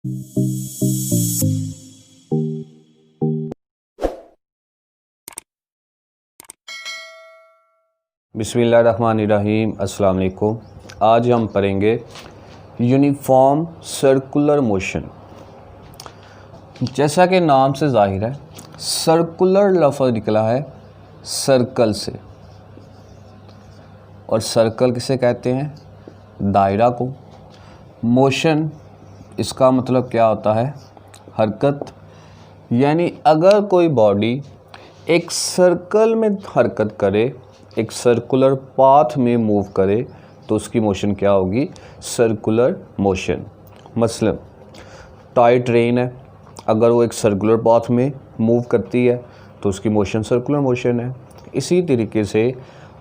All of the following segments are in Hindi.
बिस्मिल्लाहिर्रहमानिर्रहीम। अस्सलाम वालेकुम। आज हम पढ़ेंगे यूनिफॉर्म सर्कुलर मोशन। जैसा कि नाम से ज़ाहिर है, सर्कुलर लफ्ज़ निकला है सर्कल से, और सर्कल किसे कहते हैं? दायरा को। मोशन, इसका मतलब क्या होता है? हरकत। यानी अगर कोई बॉडी एक सर्कल में हरकत करे, एक सर्कुलर पाथ में मूव करे, तो उसकी मोशन क्या होगी? Circular motion. मसलन टॉय ट्रेन है, अगर वो एक सर्कुलर पाथ में मूव करती है तो उसकी मोशन सर्कुलर मोशन है। इसी तरीके से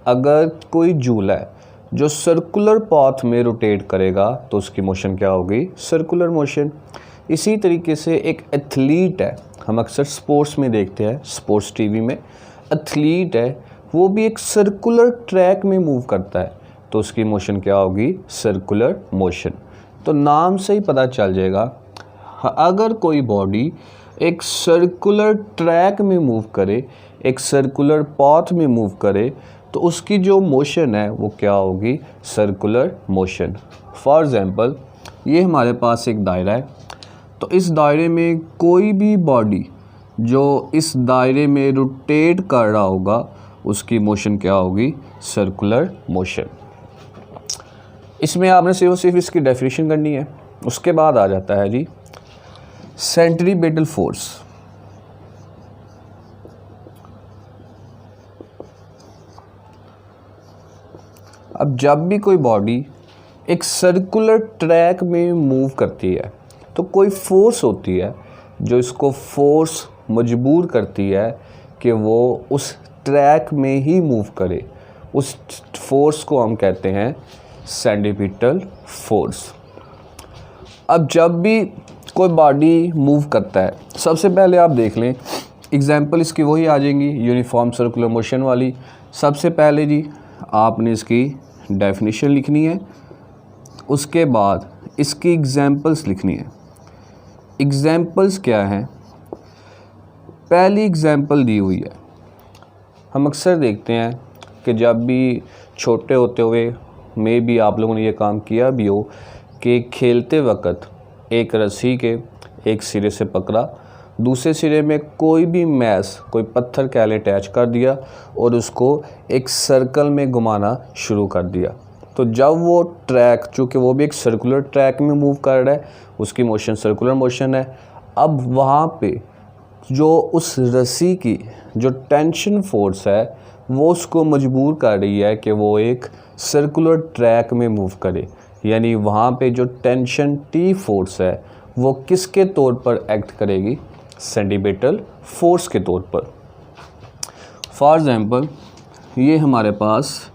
अगर कोई झूला है जो सर्कुलर पाथ में रोटेट करेगा तो उसकी मोशन क्या होगी? Circular motion. इसी तरीके से एक एथलीट है, हम अक्सर स्पोर्ट्स में देखते हैं, स्पोर्ट्स टीवी में एथलीट है, वो भी एक सर्कुलर ट्रैक में मूव करता है तो उसकी मोशन क्या होगी? Circular motion. तो नाम से ही पता चल जाएगा, अगर कोई बॉडी एक सर्कुलर ट्रैक में मूव करे, एक सर्कुलर पाथ में मूव करे, तो उसकी जो मोशन है वो क्या होगी? Circular motion. फॉर एग्ज़ाम्पल, ये हमारे पास एक दायरा है, तो इस दायरे में कोई भी बॉडी जो इस दायरे में रोटेट कर रहा होगा उसकी मोशन क्या होगी? Circular motion. इसमें आपने सिर्फ इसकी डेफिनेशन करनी है। उसके बाद आ जाता है जी सेंट्रीपेटल फोर्स। अब जब भी कोई बॉडी एक सर्कुलर ट्रैक में मूव करती है तो कोई फोर्स होती है जो इसको फोर्स मजबूर करती है कि वो उस ट्रैक में ही मूव करे। उस फोर्स को हम कहते हैं सेंट्रीपिटल फोर्स। अब जब भी कोई बॉडी मूव करता है, सबसे पहले आप देख लें, एग्जांपल इसकी वही आ जाएंगी यूनिफॉर्म सर्कुलर मोशन वाली। सबसे पहले जी आपने इसकी डेफिनेशन लिखनी है, उसके बाद इसकी एग्जांपल्स लिखनी है। एग्जांपल्स क्या हैं? पहली एग्जांपल दी हुई है, हम अक्सर देखते हैं कि जब भी छोटे होते हुए मे भी आप लोगों ने ये काम किया भी हो कि खेलते वक्त एक रस्सी के एक सिरे से पकड़ा, दूसरे सिरे में कोई भी मैस, कोई पत्थर कैले अटैच कर दिया और उसको एक सर्कल में घुमाना शुरू कर दिया। तो जब वो ट्रैक, चूँकि वो भी एक सर्कुलर ट्रैक में मूव कर रहा है, उसकी मोशन सर्कुलर मोशन है। अब वहाँ पे जो उस रस्सी की जो टेंशन फोर्स है वो उसको मजबूर कर रही है कि वो एक सर्कुलर ट्रैक में मूव करे। यानी वहाँ पे जो टेंशन टी फोर्स है वो किसके तौर पर एक्ट करेगी? सेंट्रीपेटल फोर्स के तौर पर। फॉर एग्ज़ाम्पल, ये हमारे पास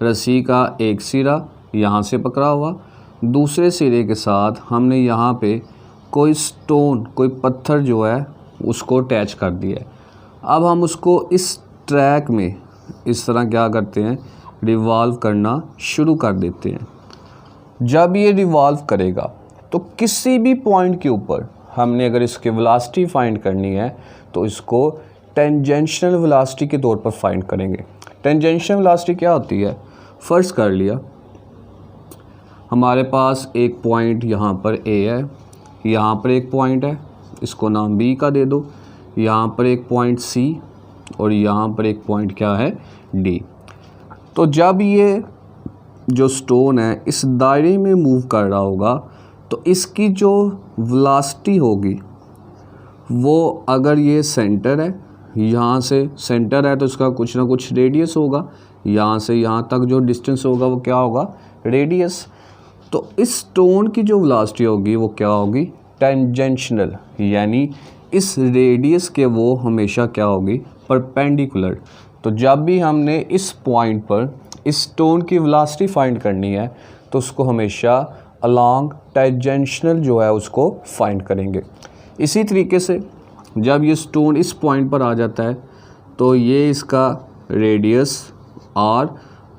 रस्सी का एक सिरा यहाँ से पकड़ा हुआ, दूसरे सिरे के साथ हमने यहाँ पे कोई स्टोन, कोई पत्थर जो है उसको अटैच कर दिया है। अब हम उसको इस ट्रैक में इस तरह क्या करते हैं? रिवॉल्व करना शुरू कर देते हैं। जब ये रिवॉल्व करेगा तो किसी भी पॉइंट के ऊपर हमने अगर इसकी वेलोसिटी फाइंड करनी है तो इसको टेंजेंशियल वेलोसिटी के तौर पर फाइंड करेंगे। टेंजेंशियल वेलोसिटी क्या होती है? फ़र्ज़ कर लिया हमारे पास एक पॉइंट यहाँ पर ए है, यहाँ पर एक पॉइंट है, इसको नाम बी का दे दो, यहाँ पर एक पॉइंट सी और यहाँ पर एक पॉइंट क्या है? डी। तो जब ये जो स्टोन है इस दायरे में मूव कर रहा होगा तो इसकी जो वेलोसिटी होगी वो, अगर ये सेंटर है, यहाँ से सेंटर है तो इसका कुछ ना कुछ रेडियस होगा, यहाँ से यहाँ तक जो डिस्टेंस होगा वो क्या होगा? रेडियस। तो इस स्टोन की जो वेलोसिटी होगी वो क्या होगी? टेंजेंशियल, यानी इस रेडियस के वो हमेशा क्या होगी? परपेंडिकुलर। तो जब भी हमने इस पॉइंट पर इस स्टोन की वेलोसिटी फाइंड करनी है तो उसको हमेशा अलोंग टेंजेंशियल जो है उसको फाइंड करेंगे। इसी तरीके से जब ये स्टोन इस पॉइंट पर आ जाता है तो ये इसका रेडियस आर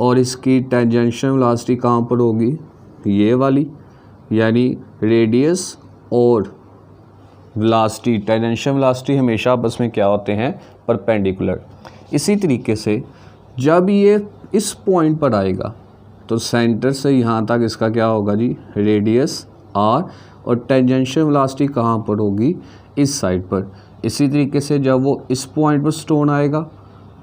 और इसकी टेंजेंशियल वेलोसिटी कहाँ पर होगी? ये वाली, यानी रेडियस और वेलोसिटी, टेंजेंशियल वेलोसिटी हमेशा आपस में क्या होते हैं, परपेंडिकुलर। इसी तरीके से जब ये इस पॉइंट पर आएगा तो सेंटर से यहाँ तक इसका क्या होगा जी, रेडियस आर, और टेंजेंशियल वेलोसिटी कहाँ पर होगी, इस साइड पर। इसी तरीके से जब वो इस पॉइंट पर स्टोन आएगा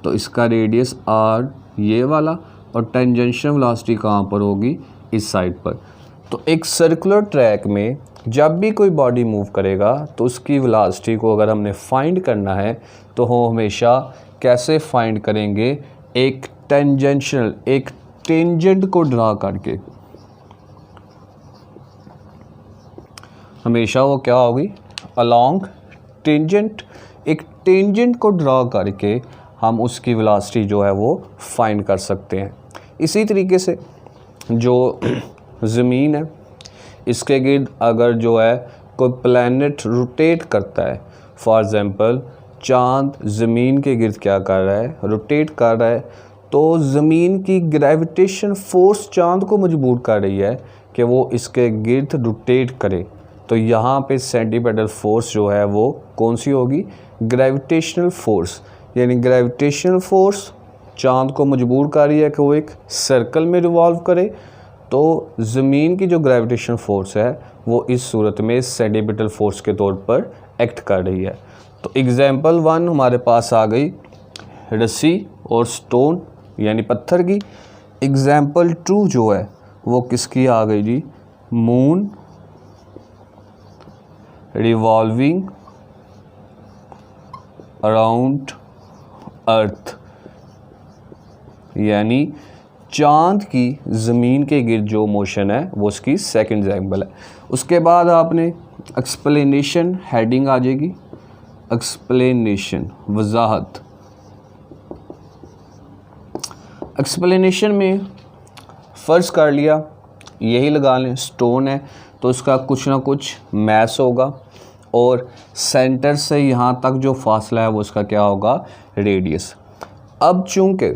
तो इसका रेडियस आर ये वाला, और टेंजेंशियल वेलोसिटी कहाँ पर होगी, इस साइड पर। तो एक सर्कुलर ट्रैक में जब भी कोई बॉडी मूव करेगा तो उसकी वेलोसिटी को अगर हमने फाइंड करना है तो हम हमेशा कैसे फाइंड करेंगे, एक टेंजेंशियल, एक टेंजेंट को ड्रा करके। हमेशा वो क्या होगी, अलोंग टेंजेंट, एक टेंजेंट को ड्रा करके हम उसकी वेलोसिटी जो है वो फाइंड कर सकते हैं। इसी तरीके से जो ज़मीन है इसके गिर्द अगर जो है कोई प्लैनेट रोटेट करता है, फॉर एग्ज़ाम्पल चाँद ज़मीन के गिर्द क्या कर रहा है, रोटेट कर रहा है, तो ज़मीन की ग्रेविटेशन फोर्स चाँद को मजबूर कर रही है कि वो इसके गिर्द रोटेट करे। तो यहाँ पे सेंटीपिटल फोर्स जो है वो कौन सी होगी, ग्रेविटेशनल फोर्स। यानी ग्रेविटेशनल फोर्स चाँद को मजबूर कर रही है कि वो एक सर्कल में रिवॉल्व करे, तो ज़मीन की जो ग्रेविटेशन फोर्स है वो इस सूरत में सेंटीपिटल फोर्स के तौर पर एक्ट कर रही है। तो एग्ज़ाम्पल 1 हमारे पास आ गई रस्सी और स्टोन यानी पत्थर की। एग्ज़ाम्पल 2 जो है वो किसकी आ गई जी, मून रिवॉल्विंग अराउंड अर्थ, यानी चाँद की ज़मीन के गिर्द जो मोशन है वो उसकी सेकंड एग्जाम्पल है। उसके बाद आपने एक्सप्लेनेशन हेडिंग आ जाएगी, एक्सप्लेनेशन वजाहत। एक्सप्लेनेशन में फ़र्ज कर लिया यही लगा लें स्टोन है तो उसका कुछ ना कुछ मैस होगा, और सेंटर से यहाँ तक जो फासला है वो उसका क्या होगा, रेडियस। अब चूँकि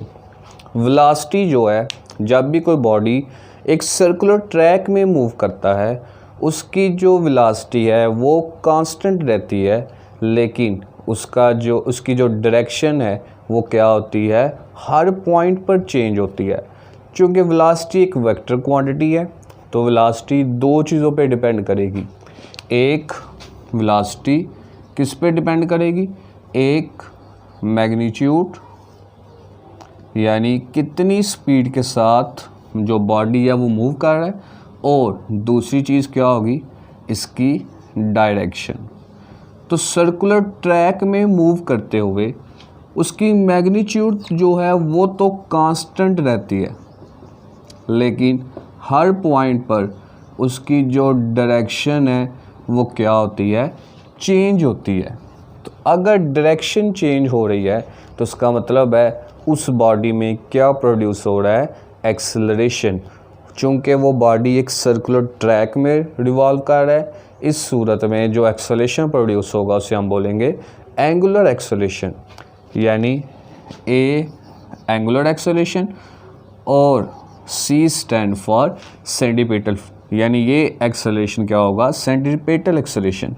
वेलोसिटी जो है जब भी कोई बॉडी एक सर्कुलर ट्रैक में मूव करता है उसकी जो वेलोसिटी है वो कांस्टेंट रहती है, लेकिन उसकी जो डायरेक्शन है वो क्या होती है, हर पॉइंट पर चेंज होती है। चूँकि वेलोसिटी एक वेक्टर क्वांटिटी है तो वेलोसिटी दो चीज़ों पे डिपेंड करेगी। एक वेलोसिटी किस पे डिपेंड करेगी, एक मैग्नीट्यूड यानी कितनी स्पीड के साथ जो बॉडी है वो मूव कर रहा है, और दूसरी चीज़ क्या होगी, इसकी डायरेक्शन। तो सर्कुलर ट्रैक में मूव करते हुए उसकी मैग्नीट्यूड जो है वो तो कांस्टेंट रहती है, लेकिन हर पॉइंट पर उसकी जो डायरेक्शन है वो क्या होती है, चेंज होती है। तो अगर डायरेक्शन चेंज हो रही है तो उसका मतलब है उस बॉडी में क्या प्रोड्यूस हो रहा है, एक्सेलरेशन। चूँकि वो बॉडी एक सर्कुलर ट्रैक में रिवॉल्व कर रहा है, इस सूरत में जो एक्सेलरेशन प्रोड्यूस होगा उसे हम बोलेंगे एंगुलर एक्सेलरेशन, यानी ए एंगुलर एक्सेलरेशन और सी स्टैंड फॉर सेंटीपिटल, यानी ये एक्सेलरेशन क्या होगा, सेंटीपिटल एक्सेलरेशन।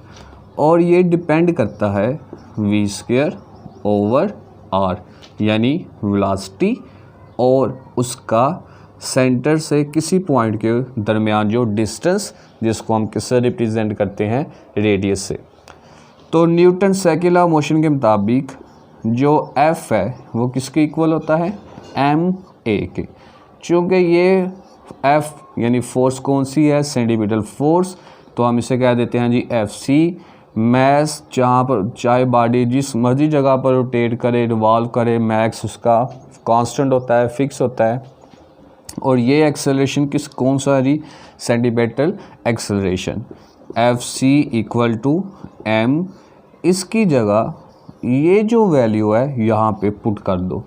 और ये डिपेंड करता है v² ओवर आर, यानी वेलोसिटी और उसका सेंटर से किसी पॉइंट के दरमियान जो डिस्टेंस, जिसको हम किससे रिप्रेजेंट करते हैं, रेडियस से। तो Newton second law of motion के मुताबिक जो F है वो किसके इक्वल होता है, ma के। चूँकि ये F यानी फोर्स कौन सी है, सेंटीपिटल फोर्स, तो हम इसे कह देते हैं जी Fc। मैस जहाँ पर चाहे बॉडी जिस मर्जी जगह पर रोटेट करे, रिवॉल्व करे, मैक्स उसका कांस्टेंट होता है, फिक्स होता है। और ये एक्सेलरेशन कौन सा है, centripetal acceleration. Fc equal to m, इसकी जगह ये जो वैल्यू है यहाँ पे पुट कर दो,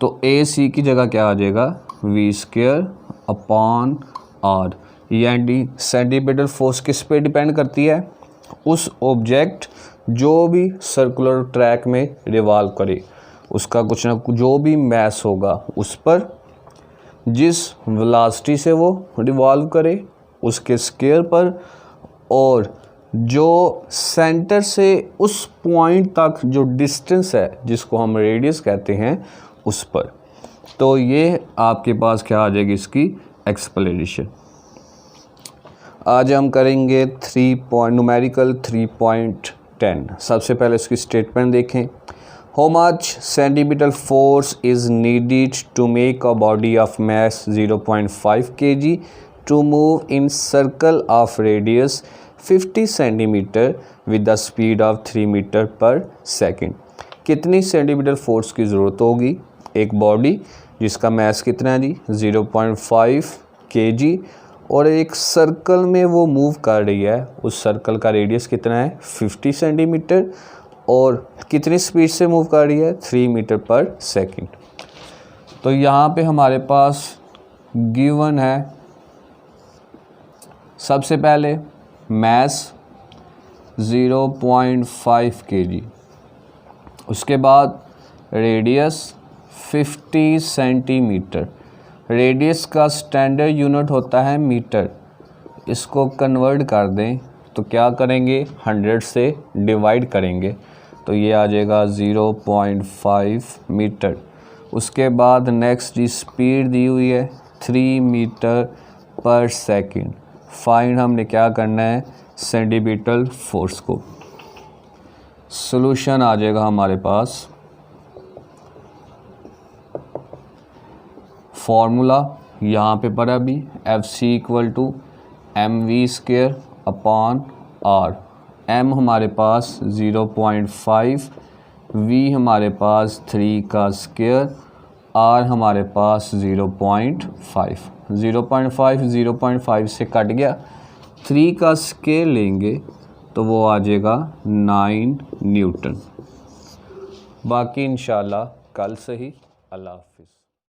तो AC की जगह क्या आ जाएगा, v² अपॉन r। यानी सेंटीपिटल फोर्स किस पे डिपेंड करती है, उस ऑब्जेक्ट जो भी सर्कुलर ट्रैक में रिवॉल्व करे उसका कुछ ना कुछ जो भी मैस होगा उस पर, जिस वेलोसिटी से वो रिवॉल्व करे उसके स्केयर पर, और जो सेंटर से उस पॉइंट तक जो डिस्टेंस है जिसको हम रेडियस कहते हैं उस पर। तो ये आपके पास क्या आ जाएगी इसकी एक्सप्लेनेशन। आज हम करेंगे न्यूमेरिकल 3.10। सबसे पहले इसकी स्टेटमेंट देखें। How much centimetre force is needed to make a body of mass 0.5 kg to move in circle of radius 50 centimetre with the speed of 3 metre per second. कितनी सेंटीमीटर फोर्स की ज़रूरत होगी एक बॉडी जिसका मास कितना है जी 0.5 kg और एक सर्कल में वो मूव कर रही है, उस सर्कल का रेडियस कितना है 50 सेंटीमीटर और कितनी स्पीड से मूव कर रही है 3 मीटर पर सेकेंड। तो यहाँ पे हमारे पास गिवन है सबसे पहले मास 0.5 kg, उसके बाद रेडियस 50 सेंटीमीटर। रेडियस का स्टैंडर्ड यूनिट होता है मीटर, इसको कन्वर्ट कर दें तो क्या करेंगे 100 से डिवाइड करेंगे तो ये आ जाएगा 0.5 मीटर। उसके बाद नेक्स्ट जी स्पीड दी हुई है 3 मीटर पर सेकंड। फाइंड हमने क्या करना है सेंटीमीटर फोर्स को। सॉल्यूशन आ जाएगा हमारे पास फार्मूला यहाँ पे पड़ा भी FC = mv² upon r। m हमारे पास 0.5, v हमारे पास 3 का स्क्वायर, r हमारे पास 0.5। 0.5 से कट गया, 3 का स्क्वायर लेंगे तो वो आ जाएगा 9 न्यूटन। बाकी इंशाल्लाह कल से ही। अल्लाह हाफिज़।